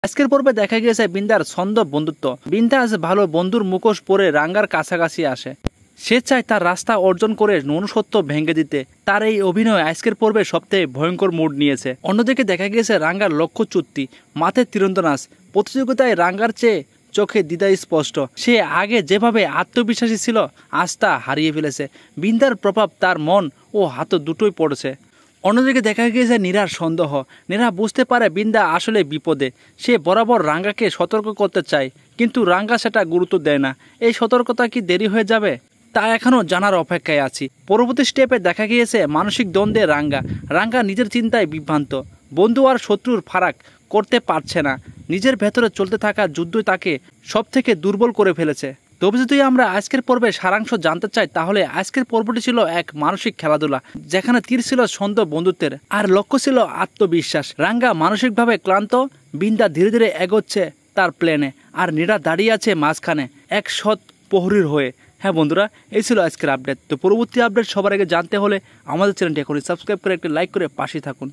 আজকের পর্বে দেখা গিয়েছে বিন্দার ছন্দ বন্ধুত্ব। বিন্দা আজ ভালো বন্ধুর মুখোশ পরে রাঙ্গার কাছাকাছি আসে। সে চায় তার রাস্তা অর্জন করে মনুষ্যত্ব ভেঙে দিতে। তার এই অভিনয় আজকের পর্বে সবথেকে ভয়ঙ্কর মুড নিয়েছে। অন্যদিকে দেখা গিয়েছে রাঙ্গার লক্ষ্য চুক্তি, মাথায় তীরন্দাজ। প্রতিযোগিতায় রাঙ্গার চেয়ে চোখে দ্বিধা স্পষ্ট। সে আগে যেভাবে আত্মবিশ্বাসী ছিল আজ তা হারিয়ে ফেলেছে। বিন্দার প্রভাব তার মন ও হাত দুটোই পড়েছে। অন্যদিকে দেখা গিয়েছে নীরার সন্দেহ। নীরা বুঝতে পারে বিন্দা আসলে বিপদে। সে বরাবর রাঙ্গাকে সতর্ক করতে চায়, কিন্তু রাঙ্গা সেটা গুরুত্ব দেয় না। এই সতর্কতা কি দেরি হয়ে যাবে তা এখনও জানার অপেক্ষায় আছি। পরবর্তী স্টেপে দেখা গিয়েছে মানসিক দ্বন্দ্বে রাঙ্গা নিজের চিন্তায় বিভ্রান্ত। বন্ধু আর শত্রুর ফারাক করতে পারছে না। নিজের ভেতরে চলতে থাকা যুদ্ধ তাকে সবথেকে দুর্বল করে ফেলেছে। তবে যদি আমরা আজকের পর্বে সারাংশ জানতে চাই, তাহলে আজকের পর্বটি ছিল এক মানসিক খেলাধুলা, যেখানে তীর ছিল ছন্দ বন্ধুত্বের আর লক্ষ্য ছিল আত্মবিশ্বাস। রাঙ্গা মানসিকভাবে ক্লান্ত, বিন্দা ধীরে ধীরে এগোচ্ছে তার প্লেনে, আর নীরা দাঁড়িয়ে আছে মাঝখানে এক সৎ প্রহরীর হয়ে। হ্যাঁ বন্ধুরা, এই ছিল আজকের আপডেট। তো পরবর্তী আপডেট সবার আগে জানতে হলে আমাদের চ্যানেলটি এখনই সাবস্ক্রাইব করে একটি লাইক করে পাশে থাকুন।